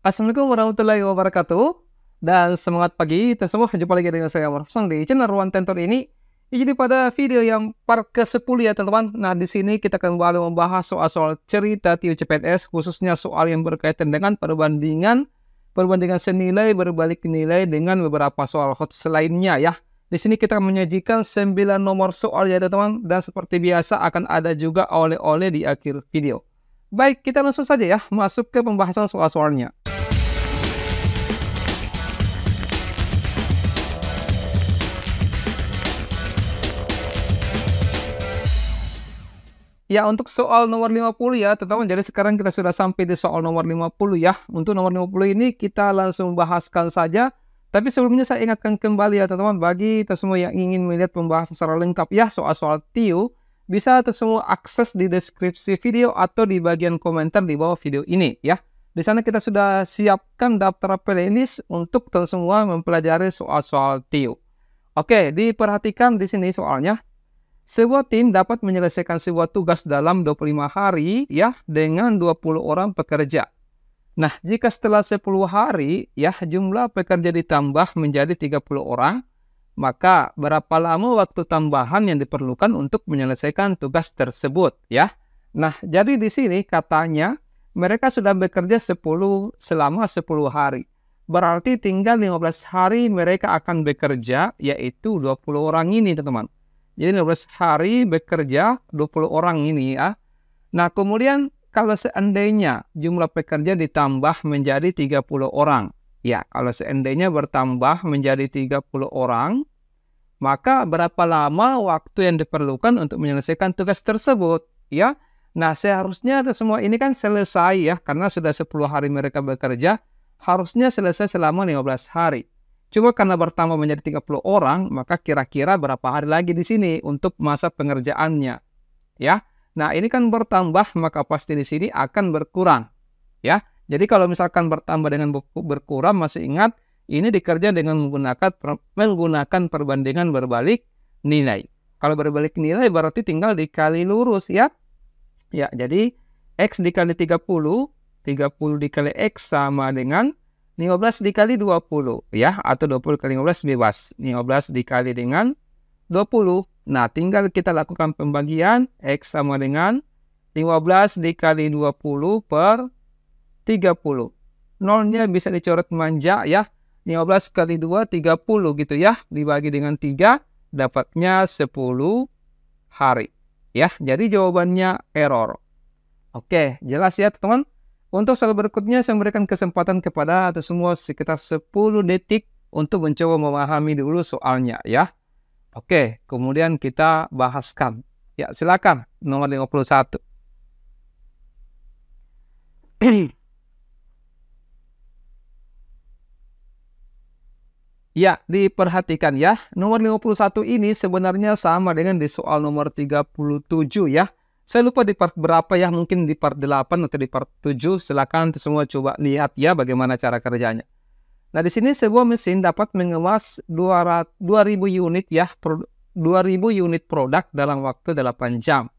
Assalamualaikum warahmatullahi wabarakatuh. Dan semangat pagi, kita semua jumpa lagi dengan saya Omar Fasang di channel Ruang Tentor ini. Jadi pada video yang part ke-10 ya teman-teman. Nah di sini kita kembali membahas soal-soal cerita TIO CPNS, khususnya soal yang berkaitan dengan perbandingan senilai berbalik nilai dengan beberapa soal hot lainnya ya. Di sini kita menyajikan 9 nomor soal ya teman-teman, dan seperti biasa akan ada juga oleh-oleh di akhir video. Baik, kita langsung saja ya masuk ke pembahasan soal-soalnya. Ya, untuk soal nomor 50 ya, teman-teman. Jadi sekarang kita sudah sampai di soal nomor 50 ya. Untuk nomor 50 ini kita langsung bahaskan saja. Tapi sebelumnya saya ingatkan kembali ya, teman-teman. Bagi kita semua yang ingin melihat pembahasan secara lengkap ya, soal-soal TIO, bisa semua akses di deskripsi video atau di bagian komentar di bawah video ini ya. Di sana kita sudah siapkan daftar playlist untuk teman semua mempelajari soal-soal TIO. Oke, diperhatikan di sini soalnya. Sebuah tim dapat menyelesaikan sebuah tugas dalam 25 hari ya dengan 20 orang pekerja. Nah, jika setelah 10 hari ya jumlah pekerja ditambah menjadi 30 orang, maka berapa lama waktu tambahan yang diperlukan untuk menyelesaikan tugas tersebut ya. Nah, jadi di sini katanya mereka sudah bekerja selama 10 hari. Berarti tinggal 15 hari mereka akan bekerja, yaitu 20 orang ini teman-teman. Jadi 15 hari bekerja 20 orang ini ya. Nah kemudian kalau seandainya jumlah pekerja ditambah menjadi 30 orang. Ya, kalau seandainya bertambah menjadi 30 orang, maka berapa lama waktu yang diperlukan untuk menyelesaikan tugas tersebut? Ya, nah seharusnya semua ini kan selesai ya, karena sudah 10 hari mereka bekerja, harusnya selesai selama 15 hari. Cuma karena bertambah menjadi 30 orang, maka kira-kira berapa hari lagi di sini untuk masa pengerjaannya. Ya. Nah, ini kan bertambah, maka pasti di sini akan berkurang. Ya. Jadi kalau misalkan bertambah dengan berkurang, masih ingat ini dikerja dengan menggunakan perbandingan berbalik nilai. Kalau berbalik nilai berarti tinggal dikali lurus ya. Ya, jadi X dikali 30 dikali X sama dengan 15 dikali 20 ya, atau 20 kali 15 bebas. 15 dikali dengan 20. Nah, tinggal kita lakukan pembagian. X sama dengan 15 dikali 20 per 30. Nolnya bisa dicoret manja ya. 15 kali 2, 30 gitu ya. Dibagi dengan 3, dapatnya 10 hari. Ya, jadi jawabannya error. Oke, jelas ya teman-teman. Untuk soal berikutnya, saya memberikan kesempatan kepada semua sekitar 10 detik untuk mencoba memahami dulu soalnya ya. Oke, kemudian kita bahaskan. Ya, silakan nomor 51. Ya, diperhatikan ya. Nomor 51 ini sebenarnya sama dengan di soal nomor 37 ya. Saya lupa di part berapa ya, mungkin di part 8 atau di part 7. Silakan semua coba lihat ya bagaimana cara kerjanya. Nah, di sini sebuah mesin dapat mengemas 2000 unit ya, 2000 unit produk dalam waktu 8 jam.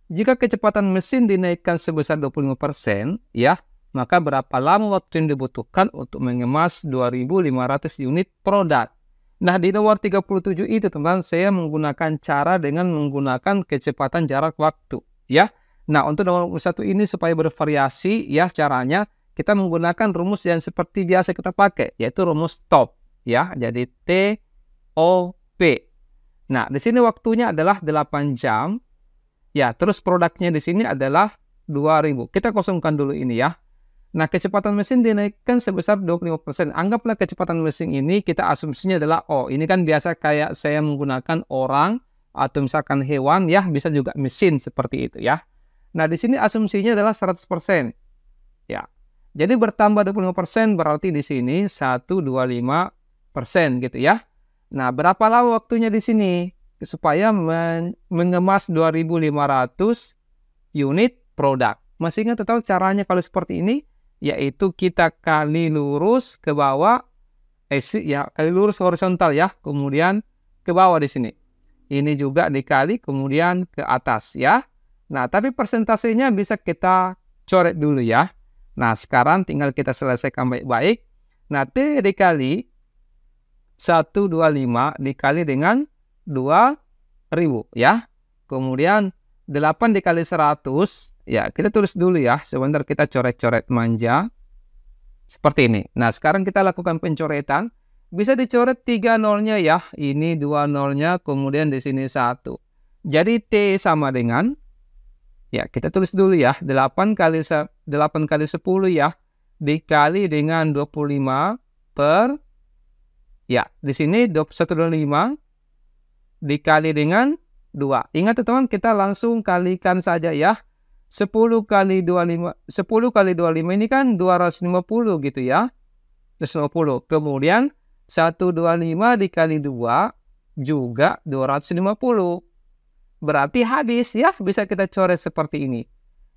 Jika kecepatan mesin dinaikkan sebesar 25% ya, maka berapa lama waktu yang dibutuhkan untuk mengemas 2500 unit produk? Nah, di nomor 37 itu teman-teman, saya menggunakan cara dengan menggunakan kecepatan jarak waktu ya. Nah, untuk nomor 1 ini supaya bervariasi ya caranya, kita menggunakan rumus yang seperti biasa kita pakai, yaitu rumus TOP ya. Jadi TOP. Nah, di sini waktunya adalah 8 jam. Ya, terus produknya di sini adalah 2000. Kita kosongkan dulu ini ya. Nah, kecepatan mesin dinaikkan sebesar 25%. Anggaplah kecepatan mesin ini kita asumsinya adalah ini kan biasa kayak saya menggunakan orang atau misalkan hewan ya, bisa juga mesin seperti itu ya. Nah, di sini asumsinya adalah 100%. Ya. Jadi bertambah 25% berarti di sini 125% gitu ya. Nah, berapa lama waktunya di sini supaya mengemas 2500 unit produk? Masih ingat atau caranya kalau seperti ini? Yaitu kita kali lurus ke bawah, kali lurus horizontal ya, kemudian ke bawah di sini. Ini juga dikali kemudian ke atas ya. Nah, tapi persentasenya bisa kita coret dulu ya. Nah, sekarang tinggal kita selesaikan baik-baik. Nah, T dikali 125 dikali dengan 2000 ya. Kemudian 8 dikali 100, ya kita tulis dulu ya. Sebentar kita coret-coret manja. Seperti ini. Nah, sekarang kita lakukan pencoretan. Bisa dicoret 3 nolnya ya. Ini 2 nolnya, kemudian di sini 1. Jadi T sama dengan, ya kita tulis dulu ya, 8 kali 10 ya, dikali dengan 25 per, ya di sini 125 dikali dengan 2. Ingat teman-teman, kita langsung kalikan saja ya. 10 kali 25 ini kan 250 gitu ya. 250. Kemudian 125 dikali 2 juga 250. Berarti habis ya, bisa kita coret seperti ini.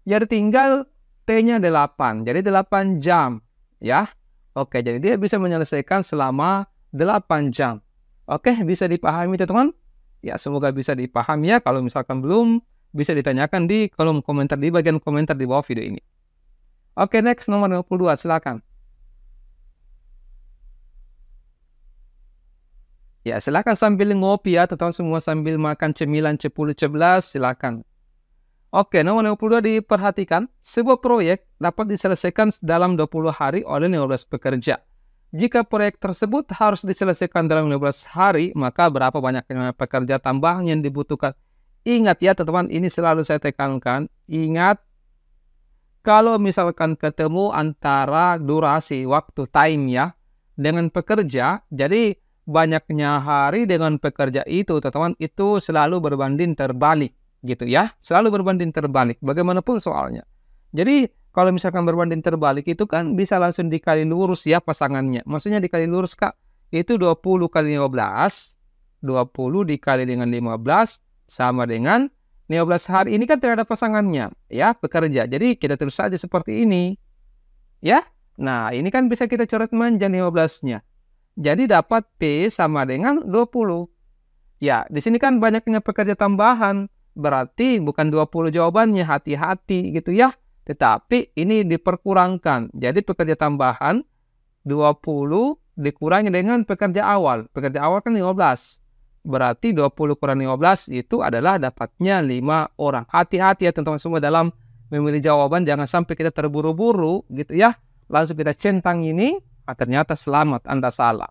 Jadi tinggal T-nya 8. Jadi 8 jam ya. Oke, jadi dia bisa menyelesaikan selama 8 jam. Oke, bisa dipahami teman-teman? Ya, semoga bisa dipahami ya. Kalau misalkan belum, bisa ditanyakan di kolom komentar, di bagian komentar di bawah video ini. Oke, next nomor 52, silakan. Ya, silakan sambil ngopi ya, teman-teman semua sambil makan cemilan 10-11, silakan. Oke, nomor 52 diperhatikan, sebuah proyek dapat diselesaikan dalam 20 hari oleh 15 pekerja. Jika proyek tersebut harus diselesaikan dalam 15 hari, maka berapa banyak pekerja tambahan yang dibutuhkan? Ingat ya teman-teman, ini selalu saya tekankan, ingat kalau misalkan ketemu antara durasi, waktu, time ya, dengan pekerja, jadi banyaknya hari dengan pekerja itu, teman-teman, itu selalu berbanding terbalik, gitu ya. Selalu berbanding terbalik, bagaimanapun soalnya. Jadi, kalau misalkan berbanding terbalik itu kan bisa langsung dikali lurus ya pasangannya. Maksudnya dikali lurus Kak, itu 20 kali 15, 20 dikali dengan 15, sama dengan 15 hari. Ini kan tidak ada pasangannya, ya, pekerja. Jadi, kita tulis saja seperti ini. Ya, nah ini kan bisa kita coret manja 15-nya. Jadi, dapat P sama dengan 20. Ya, di sini kan banyaknya pekerja tambahan. Berarti bukan 20 jawabannya, hati-hati gitu ya. Tetapi ini diperkurangkan. Jadi, pekerja tambahan 20 dikurangi dengan pekerja awal. Pekerja awal kan 15. Berarti 20 kurang 15 itu adalah dapatnya 5 orang. Hati-hati ya teman-teman semua dalam memilih jawaban. Jangan sampai kita terburu-buru gitu ya. Langsung kita centang ini, ternyata selamat, Anda salah.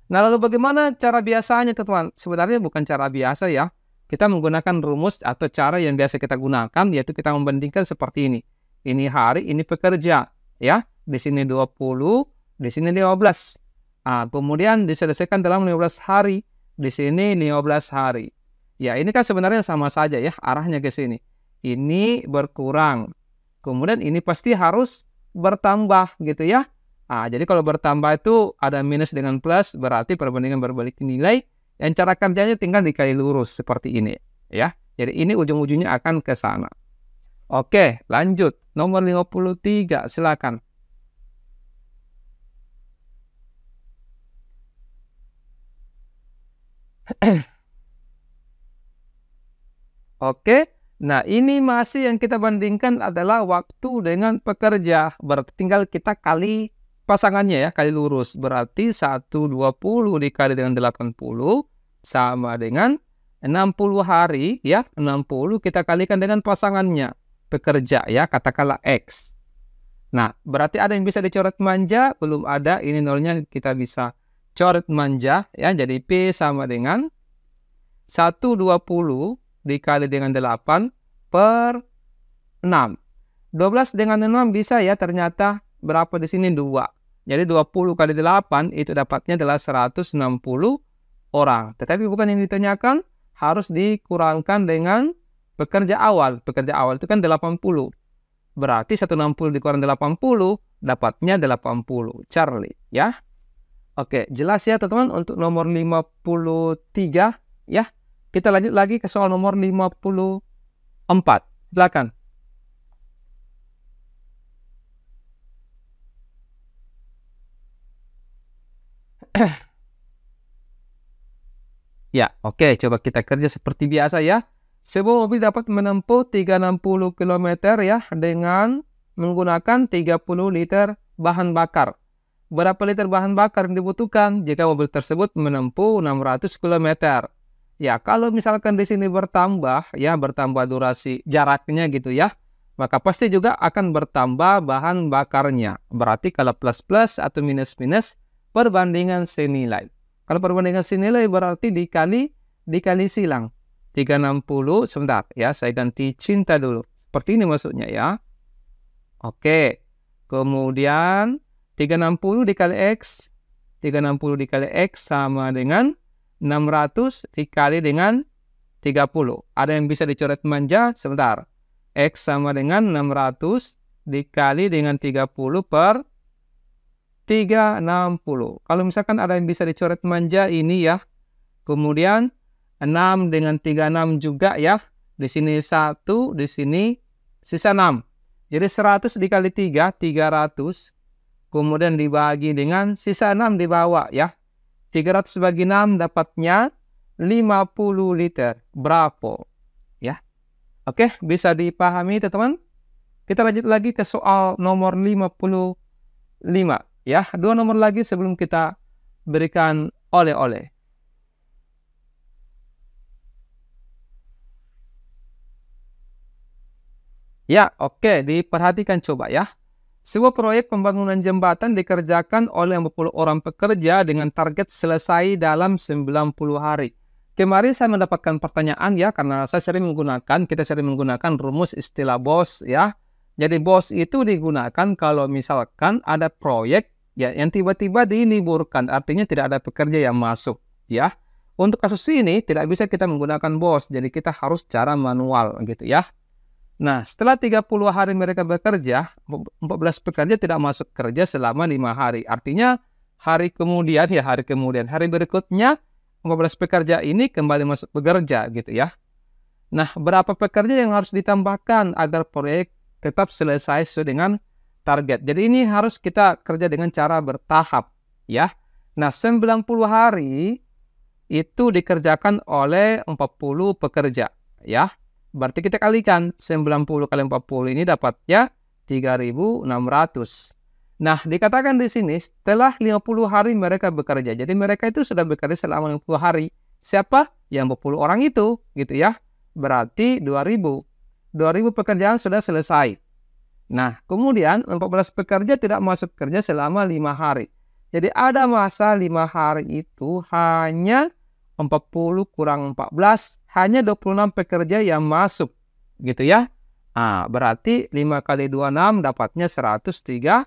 Nah lalu bagaimana cara biasanya teman-teman? Sebenarnya bukan cara biasa ya. Kita menggunakan rumus atau cara yang biasa kita gunakan, yaitu kita membandingkan seperti ini. Ini hari, ini pekerja. Ya, di sini 20, di sini 15. Nah, kemudian diselesaikan dalam 15 hari. Di sini 15 hari. Ya, ini kan sebenarnya sama saja ya, arahnya ke sini. Ini berkurang. Kemudian ini pasti harus bertambah gitu ya. Nah, jadi kalau bertambah itu ada minus dengan plus, berarti perbandingan berbalik nilai. Yang cara kerjanya tinggal dikali lurus seperti ini ya. Jadi ini ujung-ujungnya akan ke sana. Oke, lanjut. Nomor 53, silakan. Oke, nah ini masih yang kita bandingkan adalah waktu dengan pekerja. Berarti tinggal kita kali pasangannya ya, kali lurus. Berarti 120 dikali dengan 80 sama dengan 60 hari ya. 60 kita kalikan dengan pasangannya, pekerja ya, katakanlah X. Nah, berarti ada yang bisa dicoret manja? Belum ada, ini nolnya kita bisa coret manja ya. Jadi P sama dengan 120 dikali dengan 8 per 6. 12 dengan 6 bisa ya, ternyata berapa di sini? 2. Jadi 20 kali 8 itu dapatnya adalah 160 orang. Tetapi bukan yang ditanyakan, harus dikurangkan dengan pekerja awal. Pekerja awal itu kan 80. Berarti 160 dikurang 80, dapatnya 80. Charlie ya. Oke, jelas ya teman-teman untuk nomor 53 ya. Kita lanjut lagi ke soal nomor 54. Silakan. Ya, oke. Coba kita kerja seperti biasa ya. Sebuah mobil dapat menempuh 360 km ya dengan menggunakan 30 liter bahan bakar. Berapa liter bahan bakar yang dibutuhkan jika mobil tersebut menempuh 600 km? Ya, kalau misalkan di sini bertambah, ya bertambah durasi jaraknya gitu ya, maka pasti juga akan bertambah bahan bakarnya. Berarti kalau plus-plus atau minus-minus, perbandingan senilai. Kalau perbandingan senilai berarti dikali silang. 360, sebentar ya, saya ganti cinta dulu. Seperti ini maksudnya ya. Oke, kemudian 360 dikali X. 360 dikali X sama dengan 600 dikali dengan 30. Ada yang bisa dicoret manja? Sebentar. X sama dengan 600 dikali dengan 30 per 360. Kalau misalkan ada yang bisa dicoret manja ini ya. Kemudian 6 dengan 36 juga ya. Di sini 1, di sini sisa 6. Jadi 100 dikali 3, 300. Kemudian dibagi dengan sisa 6 di bawah ya. 300 bagi 6 dapatnya 50 liter. Berapa? Ya. Oke, bisa dipahami teman-teman? Kita lanjut lagi ke soal nomor 55. Ya, 2 nomor lagi sebelum kita berikan oleh-oleh. Ya, oke, diperhatikan coba ya. Sebuah proyek pembangunan jembatan dikerjakan oleh 40 orang pekerja dengan target selesai dalam 90 hari. Kemarin saya mendapatkan pertanyaan ya, karena kita sering menggunakan rumus istilah BOS ya. Jadi BOS itu digunakan kalau misalkan ada proyek ya yang tiba-tiba diliburkan, artinya tidak ada pekerja yang masuk ya. Untuk kasus ini tidak bisa kita menggunakan BOS, jadi kita harus cara manual gitu ya. Nah, setelah 30 hari mereka bekerja, 14 pekerja tidak masuk kerja selama 5 hari. Artinya, hari berikutnya, 14 pekerja ini kembali masuk bekerja gitu ya. Nah, berapa pekerja yang harus ditambahkan agar proyek tetap selesai sesuai dengan target. Jadi ini harus kita kerja dengan cara bertahap ya. Nah, 90 hari itu dikerjakan oleh 40 pekerja ya. Berarti kita kalikan 90 kali 40 ini dapatnya 3.600. Nah, dikatakan di sini setelah 50 hari mereka bekerja. Jadi mereka itu sudah bekerja selama 50 hari. Siapa? Yang 40 orang itu, gitu ya. Berarti 2.000. 2.000 pekerjaan sudah selesai. Nah, kemudian 14 pekerja tidak masuk kerja selama 5 hari. Jadi ada masa 5 hari itu hanya 40 kurang 14, hanya 26 pekerja yang masuk. Gitu ya. Nah, berarti 5 kali 26 dapatnya 130.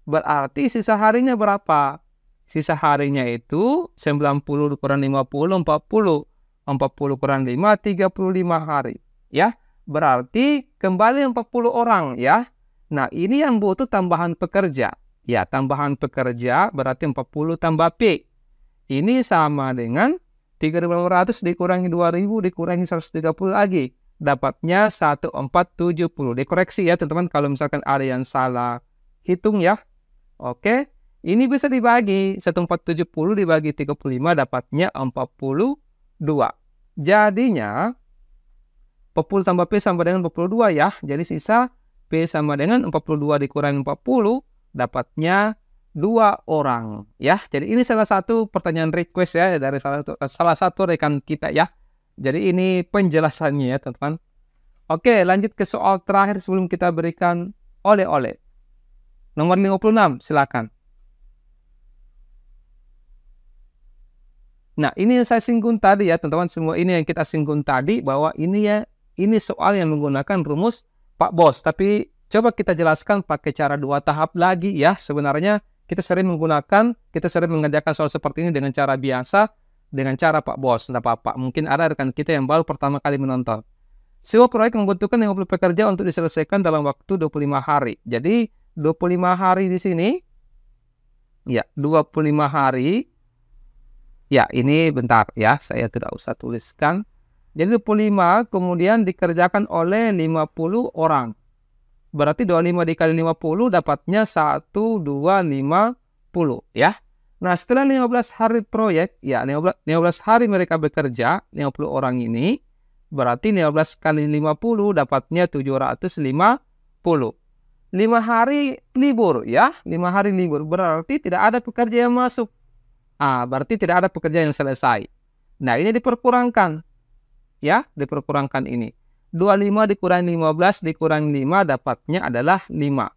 Berarti sisa harinya berapa? Sisa harinya itu 90 kurang 50, 40. 40 kurang 5, 35 hari. Ya, berarti kembali 40 orang ya. Nah, ini yang butuh tambahan pekerja. Ya, tambahan pekerja berarti 40 tambah P. Ini sama dengan 3.500 dikurangi 2.000 dikurangi 130 lagi. Dapatnya 1470. Dikoreksi ya teman-teman kalau misalkan ada yang salah hitung ya. Oke. Ini bisa dibagi. 1470 dibagi 35 dapatnya 42. Jadinya 40 tambah P sama dengan 42 ya. Jadi sisa P sama dengan 42 dikurangi 40 dapatnya 2 orang ya. Jadi ini salah satu pertanyaan request ya dari salah satu rekan kita ya. Jadi ini penjelasannya ya teman-teman. Oke, lanjut ke soal terakhir sebelum kita berikan oleh-oleh. Nomor 56, silakan. Nah, ini yang saya singgung tadi ya teman-teman, semua ini yang kita singgung tadi bahwa ini soal yang menggunakan rumus Pak Bos. Tapi coba kita jelaskan pakai cara 2 tahap lagi ya. Sebenarnya kita sering mengerjakan soal seperti ini dengan cara biasa, dengan cara Pak Bos. Tidak apa-apa, mungkin ada rekan kita yang baru pertama kali menonton. Sebuah proyek membutuhkan 50 pekerja untuk diselesaikan dalam waktu 25 hari. Jadi 25 hari di sini, ya 25 hari, ya ini bentar ya, saya tidak usah tuliskan. Jadi 25 kemudian dikerjakan oleh 50 orang. Berarti 25 dikali 50 dapatnya 1250 ya. Nah, setelah 15 hari proyek, ya 15 hari mereka bekerja, 50 orang ini, berarti 15 kali 50 dapatnya 750 5 hari libur ya, 5 hari libur berarti tidak ada pekerja yang masuk. Berarti tidak ada pekerja yang selesai. Nah, ini diperkurangkan ya, diperkurangkan ini. 25 dikurangi 15 dikurangi 5 dapatnya adalah 5.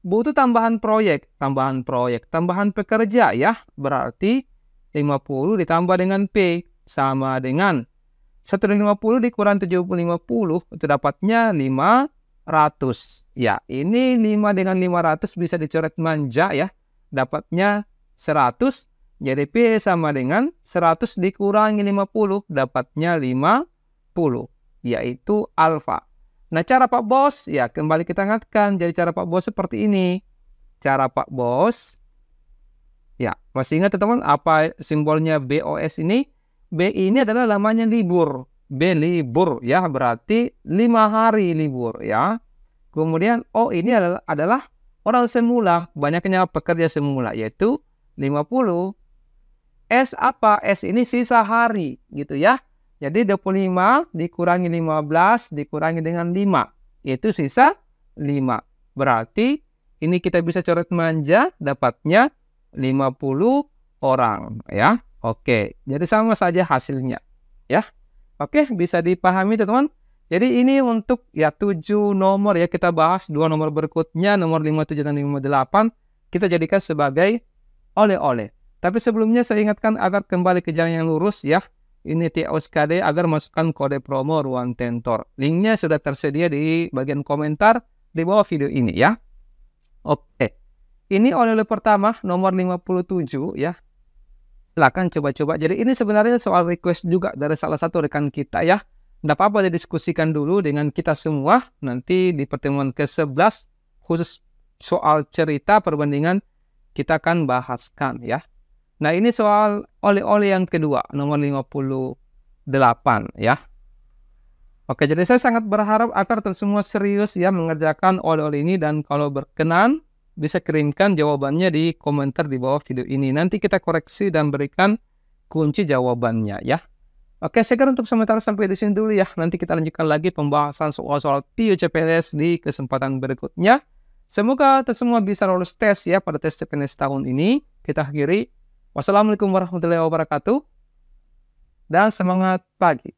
Butuh tambahan proyek, tambahan pekerja ya. Berarti 50 ditambah dengan P sama dengan 150 dikurang 50 itu dapatnya 500. Ya, ini 5 dengan 500 bisa dicoret manja ya. Dapatnya 100. Jadi P sama dengan 100 dikurangi 50 dapatnya 50. Yaitu alfa. Nah, cara Pak Bos, ya kembali kita ingatkan. Jadi cara Pak Bos seperti ini. Cara Pak Bos, ya masih ingat teman-teman apa simbolnya BOS ini? B ini adalah namanya libur. B libur, ya berarti 5 hari libur, ya. Kemudian O ini adalah orang semula, banyaknya pekerja semula, yaitu 50. S apa? S ini sisa hari, gitu ya. Jadi 25 dikurangi 15 dikurangi dengan 5. Yaitu sisa 5. Berarti ini kita bisa coret manja dapatnya 50 orang. Ya. Oke. Jadi sama saja hasilnya. Ya. Oke. Bisa dipahami teman-teman. Jadi ini untuk ya 7 nomor ya. Kita bahas 2 nomor berikutnya. Nomor 57 dan 58. Kita jadikan sebagai oleh-oleh. Tapi sebelumnya saya ingatkan agar kembali ke jalan yang lurus ya. Ini TOSKD agar masukkan kode promo Ruang Tentor. Linknya sudah tersedia di bagian komentar di bawah video ini ya. Oke. Ini oleh-oleh pertama nomor 57 ya. Silakan coba-coba. Jadi ini sebenarnya soal request juga dari salah satu rekan kita ya. Tidak apa-apa didiskusikan dulu dengan kita semua. Nanti di pertemuan ke-11 khusus soal cerita perbandingan kita akan bahaskan ya. Nah, ini soal oleh-oleh yang kedua, nomor 58 ya. Oke, jadi saya sangat berharap agar semua serius ya mengerjakan oleh-oleh ini, dan kalau berkenan bisa kirimkan jawabannya di komentar di bawah video ini. Nanti kita koreksi dan berikan kunci jawabannya ya. Oke, saya kira untuk sementara sampai di sini dulu ya. Nanti kita lanjutkan lagi pembahasan soal-soal TIO-CPNS di kesempatan berikutnya. Semoga semua bisa lolos tes ya pada tes CPNS tahun ini. Kita akhiri. Wassalamualaikum warahmatullahi wabarakatuh. Dan semangat pagi.